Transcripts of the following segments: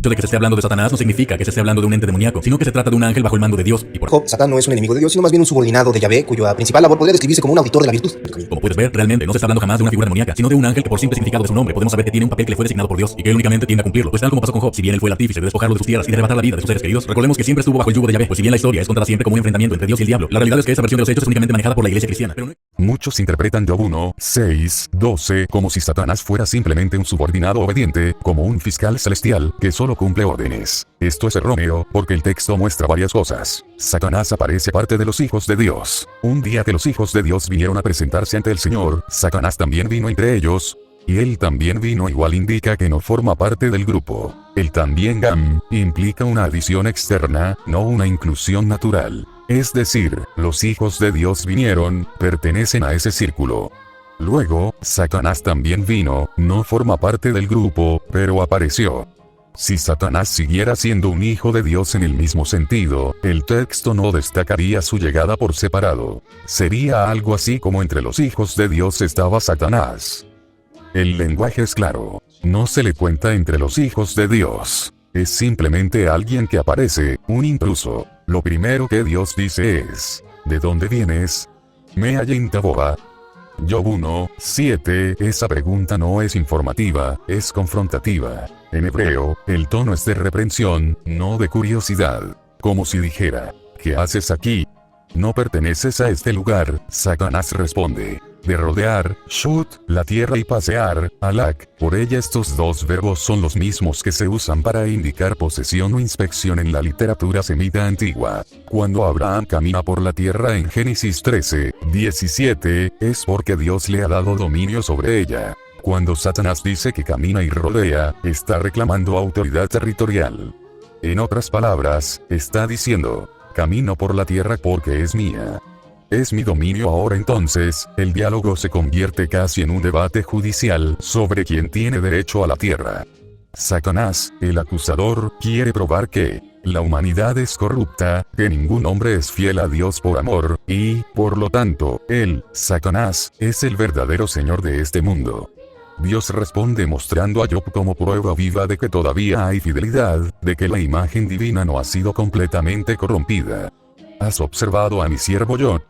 hecho de que se esté hablando de Satanás no significa que se esté hablando de un ente demoníaco, sino que se trata de un ángel bajo el mando de Dios. Y por Job, Satán no es un enemigo de Dios, sino más bien un subordinado de Yahvé, cuya principal labor podría describirse como un auditor de la virtud. como puedes ver, realmente no se está hablando jamás de una figura demoníaca, sino de un ángel que por simple significado de su nombre podemos saber que tiene un papel que le fue designado por Dios y que él únicamente tiende a cumplirlo. Pues tal como pasó con Job, si bien él fue el artífice de despojarlo de sus tierras y de arrebatar la vida de sus seres queridos, recordemos que siempre estuvo bajo el yugo de Yahvé, pues si bien la historia es contada siempre como un enfrentamiento entre Dios y el diablo, la realidad es que esa versión de los hechos es únicamente manejada por la iglesia cristiana. Pero no... Muchos interpretan Job 1, 6, 12 como si Satanás fuera simplemente un subordinado obediente, como un fiscal celestial que solo cumple órdenes. Esto es erróneo, porque el texto muestra varias cosas. Satanás aparece parte de los hijos de Dios. Un día que los hijos de Dios vinieron a presentarse ante el Señor, Satanás también vino entre ellos, y él también vino igual indica que no forma parte del grupo. El también Gam implica una adición externa, no una inclusión natural. Es decir, los hijos de Dios vinieron, pertenecen a ese círculo. Luego, Satanás también vino, no forma parte del grupo, pero apareció. Si Satanás siguiera siendo un hijo de Dios en el mismo sentido, el texto no destacaría su llegada por separado. Sería algo así como entre los hijos de Dios estaba Satanás. El lenguaje es claro. No se le cuenta entre los hijos de Dios. Es simplemente alguien que aparece, un intruso. Lo primero que Dios dice es: ¿de dónde vienes? Me Taboa. Job 1, 7. Esa pregunta no es informativa, es confrontativa. En hebreo, el tono es de reprensión, no de curiosidad. Como si dijera: ¿qué haces aquí? ¿No perteneces a este lugar? Satanás responde: de rodear, shut, la tierra y pasear, alak. Por ella estos dos verbos son los mismos que se usan para indicar posesión o inspección en la literatura semita antigua. Cuando Abraham camina por la tierra en Génesis 13, 17, es porque Dios le ha dado dominio sobre ella. Cuando Satanás dice que camina y rodea, está reclamando autoridad territorial. En otras palabras, está diciendo: camino por la tierra porque es mía. Es mi dominio ahora. Entonces, el diálogo se convierte casi en un debate judicial sobre quién tiene derecho a la tierra. Satanás, el acusador, quiere probar que la humanidad es corrupta, que ningún hombre es fiel a Dios por amor, y, por lo tanto, él, Satanás, es el verdadero señor de este mundo. Dios responde mostrando a Job como prueba viva de que todavía hay fidelidad, de que la imagen divina no ha sido completamente corrompida. ¿Has observado a mi siervo Job?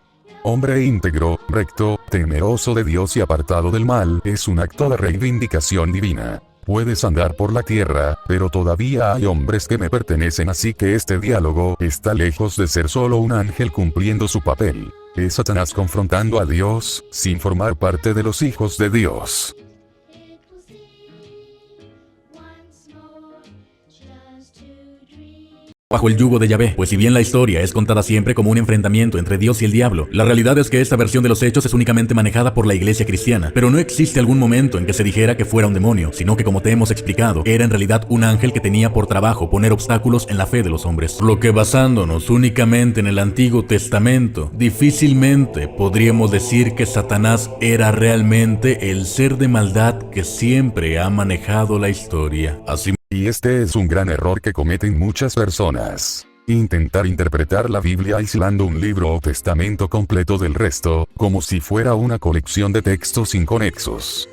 Hombre íntegro, recto, temeroso de Dios y apartado del mal, es un acto de reivindicación divina. Puedes andar por la tierra, pero todavía hay hombres que me pertenecen, así que este diálogo está lejos de ser solo un ángel cumpliendo su papel. Es Satanás confrontando a Dios, sin formar parte de los hijos de Dios. Bajo el yugo de Yahvé, pues si bien la historia es contada siempre como un enfrentamiento entre Dios y el diablo, la realidad es que esta versión de los hechos es únicamente manejada por la iglesia cristiana, pero no existe algún momento en que se dijera que fuera un demonio, sino que, como te hemos explicado, era en realidad un ángel que tenía por trabajo poner obstáculos en la fe de los hombres. Por lo que, basándonos únicamente en el Antiguo Testamento, difícilmente podríamos decir que Satanás era realmente el ser de maldad que siempre ha manejado la historia. Así. Y este es un gran error que cometen muchas personas. Intentar interpretar la Biblia aislando un libro o testamento completo del resto, como si fuera una colección de textos inconexos.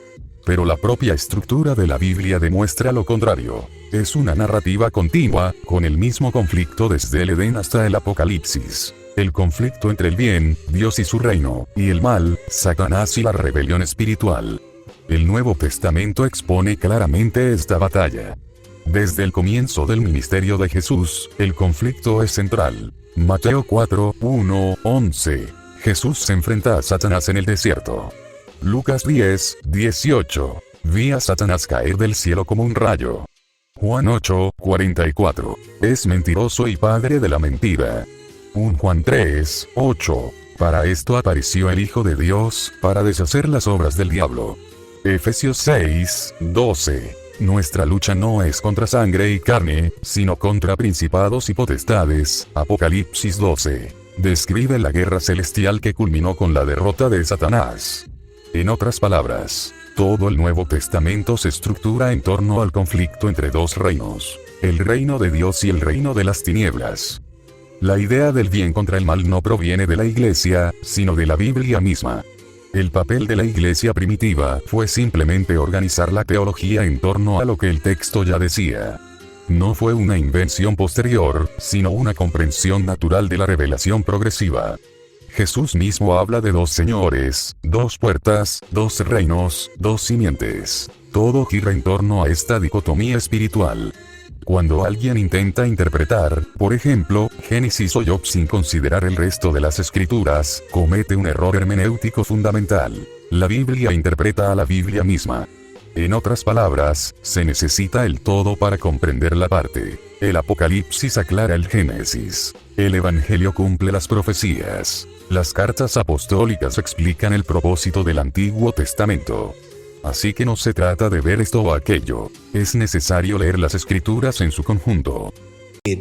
Pero la propia estructura de la Biblia demuestra lo contrario. Es una narrativa continua, con el mismo conflicto desde el Edén hasta el Apocalipsis. El conflicto entre el bien, Dios y su reino, y el mal, Satanás y la rebelión espiritual. El Nuevo Testamento expone claramente esta batalla. Desde el comienzo del ministerio de Jesús, el conflicto es central. Mateo 4, 1, 11. Jesús se enfrenta a Satanás en el desierto. Lucas 10, 18. Vi a Satanás caer del cielo como un rayo. Juan 8, 44. Es mentiroso y padre de la mentira. 1 Juan 3, 8. Para esto apareció el Hijo de Dios, para deshacer las obras del diablo. Efesios 6, 12. Nuestra lucha no es contra sangre y carne, sino contra principados y potestades. Apocalipsis 12. Describe la guerra celestial que culminó con la derrota de Satanás. En otras palabras, todo el Nuevo Testamento se estructura en torno al conflicto entre dos reinos: el reino de Dios y el reino de las tinieblas. La idea del bien contra el mal no proviene de la Iglesia, sino de la Biblia misma. El papel de la iglesia primitiva fue simplemente organizar la teología en torno a lo que el texto ya decía. No fue una invención posterior, sino una comprensión natural de la revelación progresiva. Jesús mismo habla de dos señores, dos puertas, dos reinos, dos simientes. Todo gira en torno a esta dicotomía espiritual. Cuando alguien intenta interpretar, por ejemplo, Génesis o Job sin considerar el resto de las escrituras, comete un error hermenéutico fundamental. La Biblia interpreta a la Biblia misma. En otras palabras, se necesita el todo para comprender la parte. El Apocalipsis aclara el Génesis. El Evangelio cumple las profecías. Las cartas apostólicas explican el propósito del Antiguo Testamento. Así que no se trata de ver esto o aquello. Es necesario leer las escrituras en su conjunto.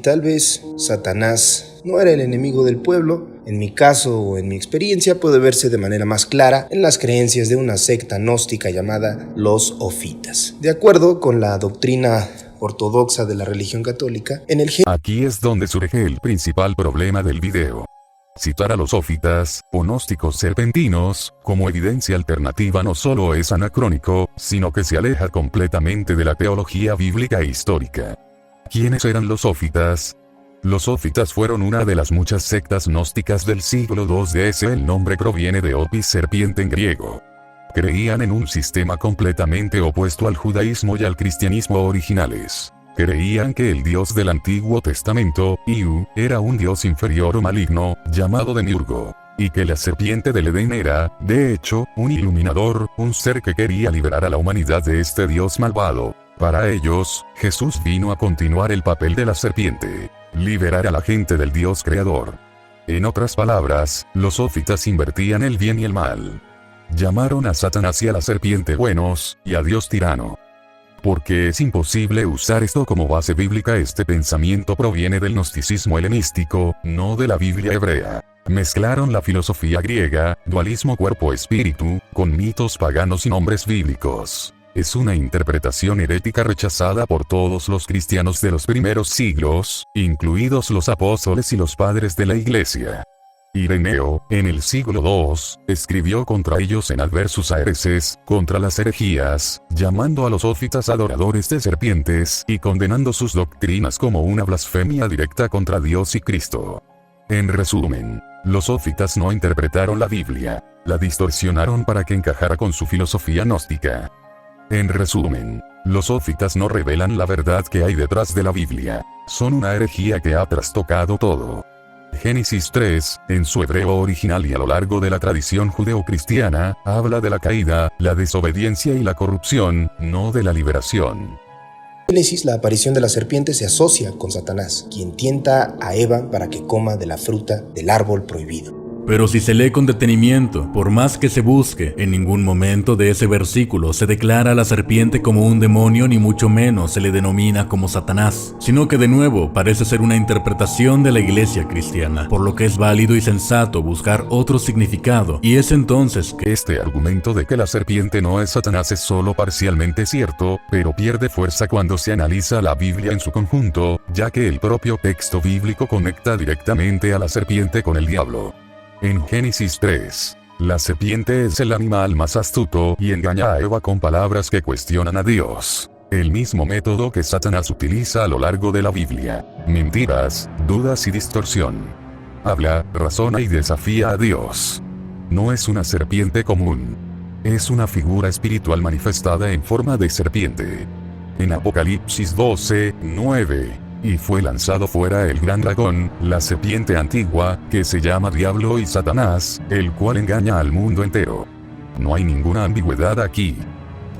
Tal vez Satanás no era el enemigo del pueblo. En mi caso o en mi experiencia puede verse de manera más clara en las creencias de una secta gnóstica llamada los Ofitas. De acuerdo con la doctrina ortodoxa de la religión católica, Aquí es donde surge el principal problema del video. Citar a los Ofitas, o gnósticos serpentinos, como evidencia alternativa no solo es anacrónico, sino que se aleja completamente de la teología bíblica e histórica. ¿Quiénes eran los Ofitas? Los Ofitas fueron una de las muchas sectas gnósticas del siglo II d.C. El nombre proviene de opis, serpiente en griego. Creían en un sistema completamente opuesto al judaísmo y al cristianismo originales. Creían que el Dios del Antiguo Testamento, Iu, era un dios inferior o maligno, llamado Demiurgo, y que la serpiente del Edén era, de hecho, un iluminador, un ser que quería liberar a la humanidad de este dios malvado. Para ellos, Jesús vino a continuar el papel de la serpiente, liberar a la gente del Dios creador. En otras palabras, los Ofitas invertían el bien y el mal. Llamaron a Satanás y a la serpiente buenos, y a Dios tirano. Porque es imposible usar esto como base bíblica. Este pensamiento proviene del gnosticismo helenístico, no de la Biblia hebrea. Mezclaron la filosofía griega, dualismo cuerpo-espíritu, con mitos paganos y nombres bíblicos. Es una interpretación herética rechazada por todos los cristianos de los primeros siglos, incluidos los apóstoles y los padres de la Iglesia. Ireneo, en el siglo II, escribió contra ellos en Adversus Aereses, contra las herejías, llamando a los Ofitas adoradores de serpientes y condenando sus doctrinas como una blasfemia directa contra Dios y Cristo. En resumen, los Ofitas no interpretaron la Biblia, la distorsionaron para que encajara con su filosofía gnóstica. En resumen, los Ofitas no revelan la verdad que hay detrás de la Biblia, son una herejía que ha trastocado todo. Génesis 3, en su hebreo original y a lo largo de la tradición judeocristiana, habla de la caída, la desobediencia y la corrupción, no de la liberación. En Génesis, la aparición de la serpiente se asocia con Satanás, quien tienta a Eva para que coma de la fruta del árbol prohibido. Pero si se lee con detenimiento, por más que se busque, en ningún momento de ese versículo se declara a la serpiente como un demonio, ni mucho menos se le denomina como Satanás, sino que de nuevo parece ser una interpretación de la iglesia cristiana, por lo que es válido y sensato buscar otro significado, y es entonces que este argumento de que la serpiente no es Satanás es solo parcialmente cierto, pero pierde fuerza cuando se analiza la Biblia en su conjunto, ya que el propio texto bíblico conecta directamente a la serpiente con el diablo. En Génesis 3, la serpiente es el animal más astuto y engaña a Eva con palabras que cuestionan a Dios. El mismo método que Satanás utiliza a lo largo de la Biblia. Mentiras, dudas y distorsión. Habla, razona y desafía a Dios. No es una serpiente común. Es una figura espiritual manifestada en forma de serpiente. En Apocalipsis 12, 9. Y fue lanzado fuera el gran dragón, la serpiente antigua, que se llama Diablo y Satanás, el cual engaña al mundo entero. No hay ninguna ambigüedad aquí.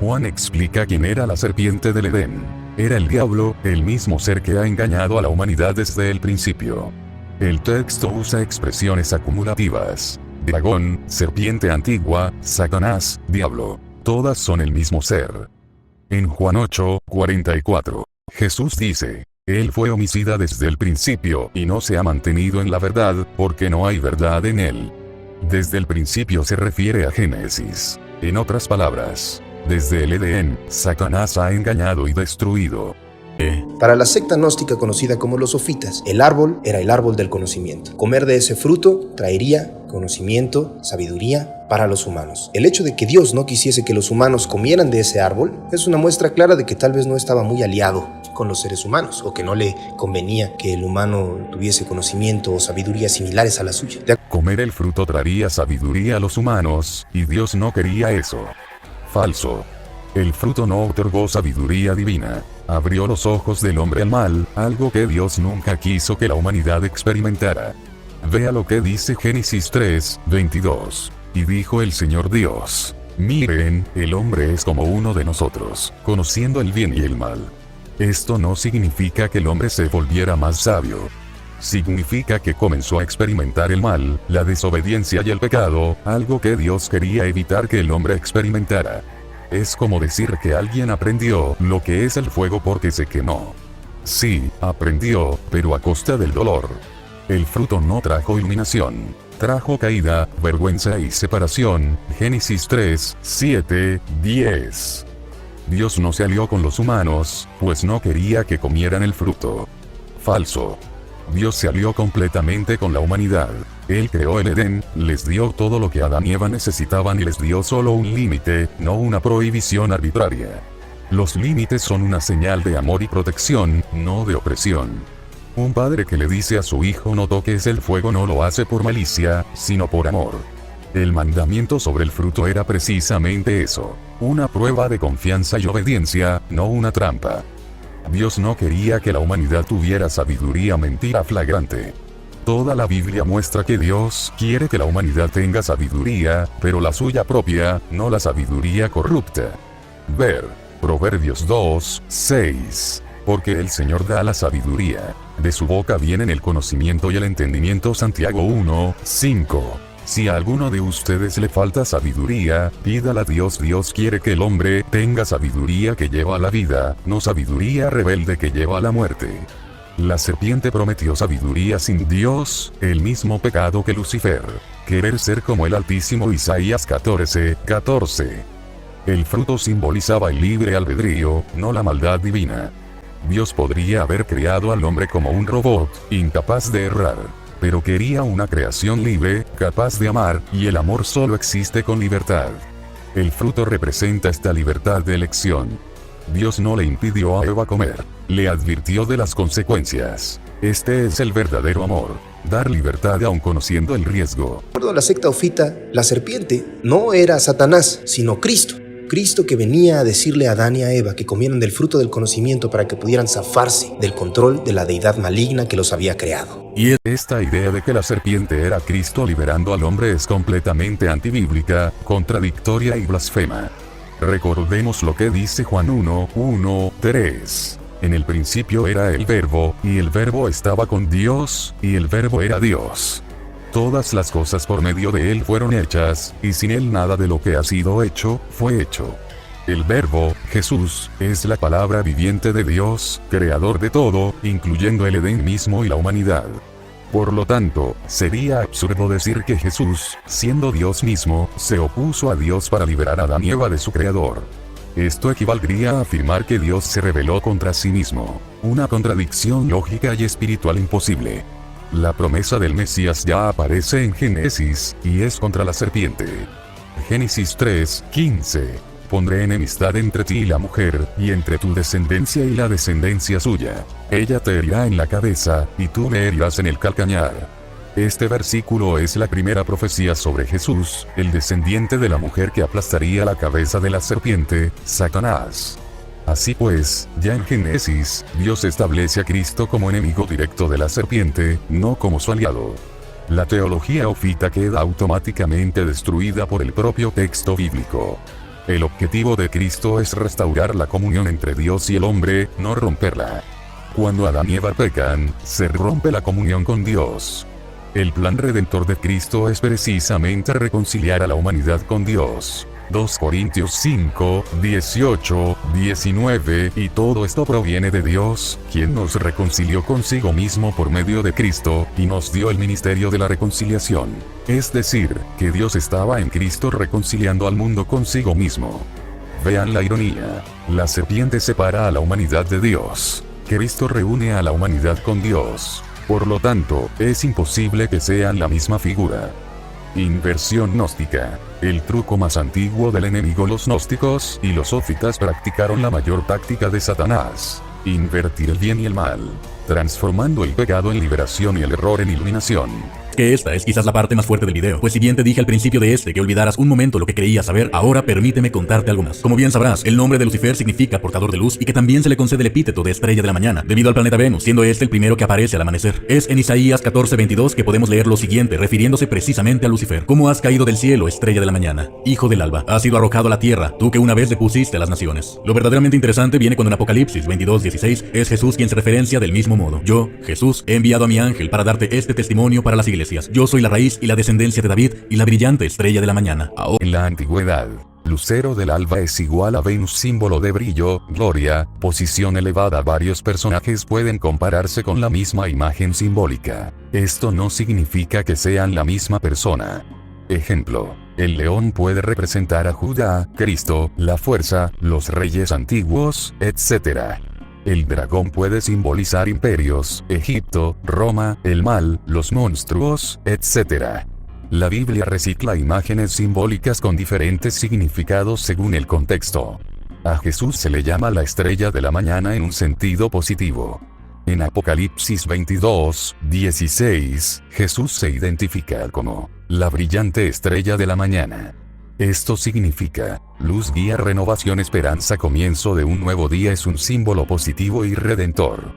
Juan explica quién era la serpiente del Edén. Era el diablo, el mismo ser que ha engañado a la humanidad desde el principio. El texto usa expresiones acumulativas. Dragón, serpiente antigua, Satanás, diablo. Todas son el mismo ser. En Juan 8, 44, Jesús dice: Él fue homicida desde el principio y no se ha mantenido en la verdad, porque no hay verdad en él. Desde el principio se refiere a Génesis. En otras palabras, desde el Edén, Satanás ha engañado y destruido. Para la secta gnóstica conocida como los Ofitas, el árbol era el árbol del conocimiento. Comer de ese fruto traería conocimiento, sabiduría, paz. para los humanos. El hecho de que Dios no quisiese que los humanos comieran de ese árbol es una muestra clara de que tal vez no estaba muy aliado con los seres humanos, o que no le convenía que el humano tuviese conocimiento o sabiduría similares a la suya. Comer el fruto traería sabiduría a los humanos, y Dios no quería eso. Falso. El fruto no otorgó sabiduría divina. Abrió los ojos del hombre al mal, algo que Dios nunca quiso que la humanidad experimentara. Vea lo que dice Génesis 3:22. Y dijo el Señor Dios: miren, el hombre es como uno de nosotros, conociendo el bien y el mal. Esto no significa que el hombre se volviera más sabio. Significa que comenzó a experimentar el mal, la desobediencia y el pecado, algo que Dios quería evitar que el hombre experimentara. Es como decir que alguien aprendió lo que es el fuego porque se quemó. Sí, aprendió, pero a costa del dolor. El fruto no trajo iluminación. Trajo caída, vergüenza y separación. Génesis 3:7-10. Dios no se alió con los humanos, pues no quería que comieran el fruto. Falso. Dios se alió completamente con la humanidad. Él creó el Edén, les dio todo lo que Adán y Eva necesitaban y les dio solo un límite, no una prohibición arbitraria. Los límites son una señal de amor y protección, no de opresión. Un padre que le dice a su hijo no toques el fuego no lo hace por malicia, sino por amor. El mandamiento sobre el fruto era precisamente eso, una prueba de confianza y obediencia, no una trampa. Dios no quería que la humanidad tuviera sabiduría mentira flagrante. Toda la Biblia muestra que Dios quiere que la humanidad tenga sabiduría, pero la suya propia, no la sabiduría corrupta. Ver Proverbios 2:6. Porque el Señor da la sabiduría. De su boca vienen el conocimiento y el entendimiento. Santiago 1:5. Si a alguno de ustedes le falta sabiduría, pídala a Dios. Dios quiere que el hombre tenga sabiduría que lleva a la vida, no sabiduría rebelde que lleva a la muerte. La serpiente prometió sabiduría sin Dios, el mismo pecado que Lucifer. Querer ser como el Altísimo. Isaías 14:14. El fruto simbolizaba el libre albedrío, no la maldad divina. Dios podría haber creado al hombre como un robot, incapaz de errar. Pero quería una creación libre, capaz de amar, y el amor solo existe con libertad. El fruto representa esta libertad de elección. Dios no le impidió a Eva comer, le advirtió de las consecuencias. Este es el verdadero amor, dar libertad aun conociendo el riesgo. De acuerdo a la secta ofita, la serpiente no era Satanás, sino Cristo. Cristo que venía a decirle a Adán y a Eva que comieran del fruto del conocimiento para que pudieran zafarse del control de la deidad maligna que los había creado. Y esta idea de que la serpiente era Cristo liberando al hombre es completamente antibíblica, contradictoria y blasfema. Recordemos lo que dice Juan 1:1-3. En el principio era el Verbo, y el Verbo estaba con Dios, y el Verbo era Dios. Todas las cosas por medio de él fueron hechas, y sin él nada de lo que ha sido hecho, fue hecho. El Verbo, Jesús, es la palabra viviente de Dios, creador de todo, incluyendo el Edén mismo y la humanidad. Por lo tanto, sería absurdo decir que Jesús, siendo Dios mismo, se opuso a Dios para liberar a Adán y Eva de su creador. Esto equivaldría a afirmar que Dios se rebeló contra sí mismo, una contradicción lógica y espiritual imposible. La promesa del Mesías ya aparece en Génesis, y es contra la serpiente. Génesis 3:15. Pondré enemistad entre ti y la mujer, y entre tu descendencia y la descendencia suya. Ella te herirá en la cabeza, y tú le herirás en el calcañar. Este versículo es la primera profecía sobre Jesús, el descendiente de la mujer que aplastaría la cabeza de la serpiente, Satanás. Así pues, ya en Génesis, Dios establece a Cristo como enemigo directo de la serpiente, no como su aliado. La teología ofita queda automáticamente destruida por el propio texto bíblico. El objetivo de Cristo es restaurar la comunión entre Dios y el hombre, no romperla. Cuando Adán y Eva pecan, se rompe la comunión con Dios. El plan redentor de Cristo es precisamente reconciliar a la humanidad con Dios. 2 Corintios 5, 18, 19, y todo esto proviene de Dios, quien nos reconcilió consigo mismo por medio de Cristo, y nos dio el ministerio de la reconciliación. Es decir, que Dios estaba en Cristo reconciliando al mundo consigo mismo. Vean la ironía. La serpiente separa a la humanidad de Dios. Cristo reúne a la humanidad con Dios. Por lo tanto, es imposible que sean la misma figura. Inversión gnóstica. El truco más antiguo del enemigo. Los gnósticos y los sófitas practicaron la mayor táctica de Satanás: invertir el bien y el mal, transformando el pecado en liberación y el error en iluminación. Que esta es quizás la parte más fuerte del video, pues si bien te dije al principio de que olvidaras un momento lo que creías saber, ahora permíteme contarte algo más. Como bien sabrás, el nombre de Lucifer significa portador de luz y que también se le concede el epíteto de estrella de la mañana, debido al planeta Venus, siendo este el primero que aparece al amanecer. Es en Isaías 14:22 que podemos leer lo siguiente, refiriéndose precisamente a Lucifer: ¿Cómo has caído del cielo, estrella de la mañana, hijo del alba? Has sido arrojado a la tierra, tú que una vez le pusiste a las naciones. Lo verdaderamente interesante viene cuando en Apocalipsis 22:16 es Jesús quien se referencia del mismo modo: yo, Jesús, he enviado a mi ángel para darte este testimonio para las iglesias. Yo soy la raíz y la descendencia de David y la brillante estrella de la mañana. En la antigüedad, lucero del alba es igual a Venus, símbolo de brillo, gloria, posición elevada. Varios personajes pueden compararse con la misma imagen simbólica. Esto no significa que sean la misma persona. Ejemplo: el león puede representar a Judá, Cristo, la fuerza, los reyes antiguos, etc. El dragón puede simbolizar imperios, Egipto, Roma, el mal, los monstruos, etc. La Biblia recicla imágenes simbólicas con diferentes significados según el contexto. A Jesús se le llama la estrella de la mañana en un sentido positivo. En Apocalipsis 22:16, Jesús se identifica como la brillante estrella de la mañana. Esto significa luz, guía, renovación, esperanza, comienzo de un nuevo día. Es un símbolo positivo y redentor.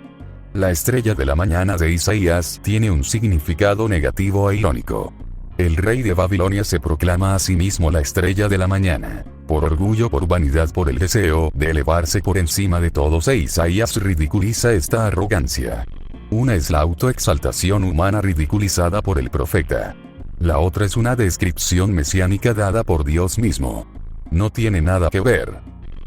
La estrella de la mañana de Isaías tiene un significado negativo e irónico. El rey de Babilonia se proclama a sí mismo la estrella de la mañana, por orgullo, por vanidad, por el deseo de elevarse por encima de todos, e Isaías ridiculiza esta arrogancia. Una es la autoexaltación humana ridiculizada por el profeta. La otra es una descripción mesiánica dada por Dios mismo. No tiene nada que ver.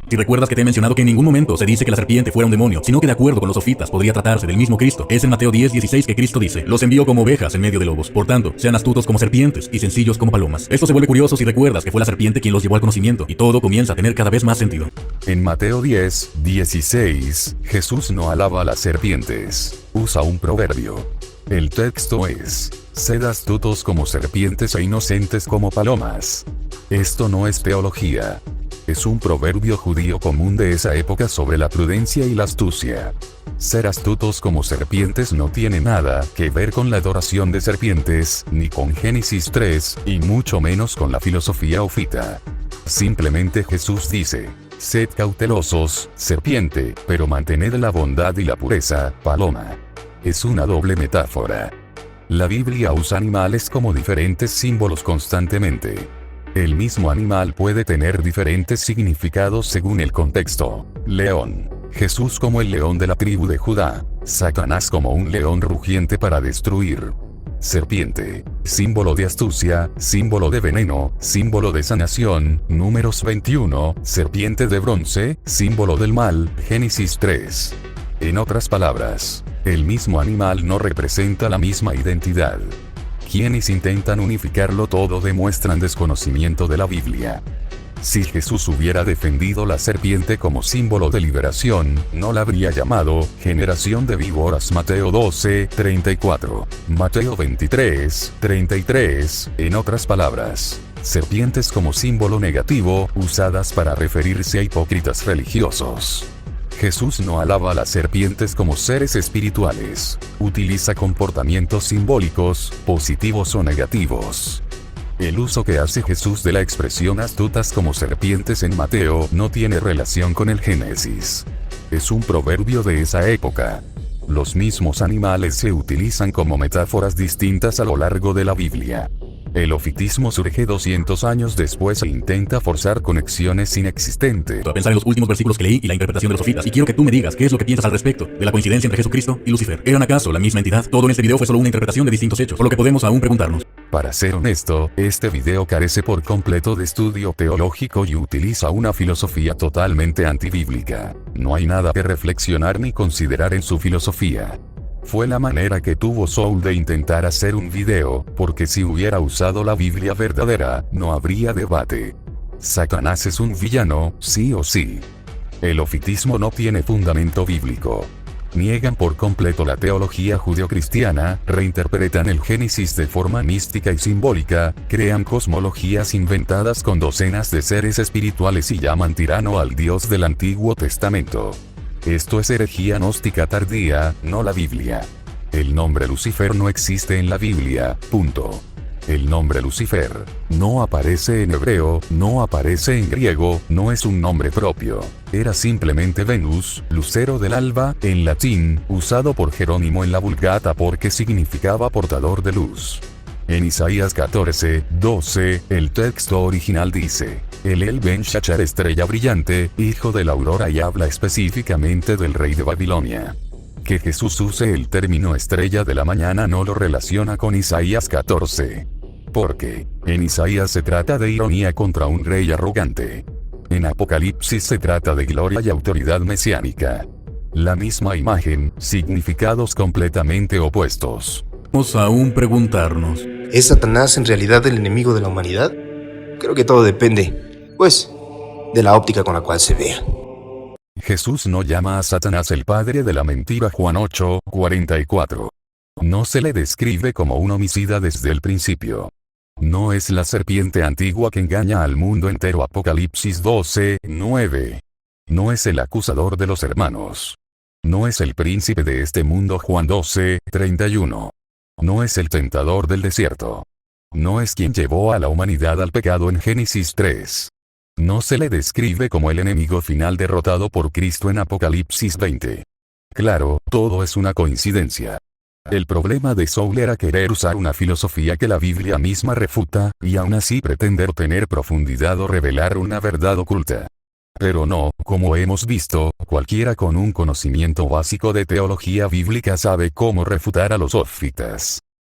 Si recuerdas que te he mencionado que en ningún momento se dice que la serpiente fuera un demonio, sino que de acuerdo con los sofitas podría tratarse del mismo Cristo. Es en Mateo 10:16 que Cristo dice: los envió como ovejas en medio de lobos, por tanto, sean astutos como serpientes y sencillos como palomas. Esto se vuelve curioso si recuerdas que fue la serpiente quien los llevó al conocimiento, y todo comienza a tener cada vez más sentido. En Mateo 10:16, Jesús no alaba a las serpientes, usa un proverbio. El texto es: sed astutos como serpientes e inocentes como palomas. Esto no es teología. Es un proverbio judío común de esa época sobre la prudencia y la astucia. Ser astutos como serpientes no tiene nada que ver con la adoración de serpientes, ni con Génesis 3, y mucho menos con la filosofía ofita. Simplemente Jesús dice: sed cautelosos, serpiente, pero mantened la bondad y la pureza, paloma. Es una doble metáfora. La Biblia usa animales como diferentes símbolos constantemente. El mismo animal puede tener diferentes significados según el contexto. León. Jesús como el león de la tribu de Judá. Satanás como un león rugiente para destruir. Serpiente. Símbolo de astucia, símbolo de veneno, símbolo de sanación. Números 21. Serpiente de bronce, símbolo del mal. Génesis 3. En otras palabras, el mismo animal no representa la misma identidad. Quienes intentan unificarlo todo demuestran desconocimiento de la Biblia. Si Jesús hubiera defendido la serpiente como símbolo de liberación, no la habría llamado generación de víboras. Mateo 12:34. Mateo 23:33. En otras palabras, serpientes como símbolo negativo, usadas para referirse a hipócritas religiosos. Jesús no alaba a las serpientes como seres espirituales. Utiliza comportamientos simbólicos, positivos o negativos. El uso que hace Jesús de la expresión astutas como serpientes en Mateo no tiene relación con el Génesis. Es un proverbio de esa época. Los mismos animales se utilizan como metáforas distintas a lo largo de la Biblia. El ofitismo surge 200 años después e intenta forzar conexiones inexistentes. A pensar en los últimos versículos que leí y la interpretación de los sofitas, y quiero que tú me digas qué es lo que piensas al respecto de la coincidencia entre Jesucristo y Lucifer. ¿Eran acaso la misma entidad? Todo en este video fue solo una interpretación de distintos hechos, por lo que podemos aún preguntarnos. Para ser honesto, este video carece por completo de estudio teológico y utiliza una filosofía totalmente antibíblica. No hay nada que reflexionar ni considerar en su filosofía. Fue la manera que tuvo Saul de intentar hacer un video, porque si hubiera usado la Biblia verdadera, no habría debate. Satanás es un villano, sí o sí. El ofitismo no tiene fundamento bíblico. Niegan por completo la teología judeocristiana, reinterpretan el Génesis de forma mística y simbólica, crean cosmologías inventadas con docenas de seres espirituales y llaman tirano al Dios del Antiguo Testamento. Esto es herejía gnóstica tardía, no la Biblia. El nombre Lucifer no existe en la Biblia, punto. El nombre Lucifer no aparece en hebreo, no aparece en griego, no es un nombre propio. Era simplemente Venus, lucero del alba, en latín, usado por Jerónimo en la Vulgata porque significaba portador de luz. En Isaías 14:12, el texto original dice: El Ben Shachar, estrella brillante, hijo de la aurora, y habla específicamente del rey de Babilonia. Que Jesús use el término estrella de la mañana no lo relaciona con Isaías 14. Porque, en Isaías se trata de ironía contra un rey arrogante. En Apocalipsis se trata de gloria y autoridad mesiánica. La misma imagen, significados completamente opuestos. Vamos a aún preguntarnos: ¿es Satanás en realidad el enemigo de la humanidad? Creo que todo depende, pues, de la óptica con la cual se vea. Jesús no llama a Satanás el padre de la mentira, Juan 8:44. No se le describe como un homicida desde el principio. No es la serpiente antigua que engaña al mundo entero, Apocalipsis 12:9. No es el acusador de los hermanos. No es el príncipe de este mundo, Juan 12:31. No es el tentador del desierto. No es quien llevó a la humanidad al pecado en Génesis 3. No se le describe como el enemigo final derrotado por Cristo en Apocalipsis 20. Claro, todo es una coincidencia. El problema de Saul era querer usar una filosofía que la Biblia misma refuta, y aún así pretender tener profundidad o revelar una verdad oculta. Pero no, como hemos visto, cualquiera con un conocimiento básico de teología bíblica sabe cómo refutar a los ófitas.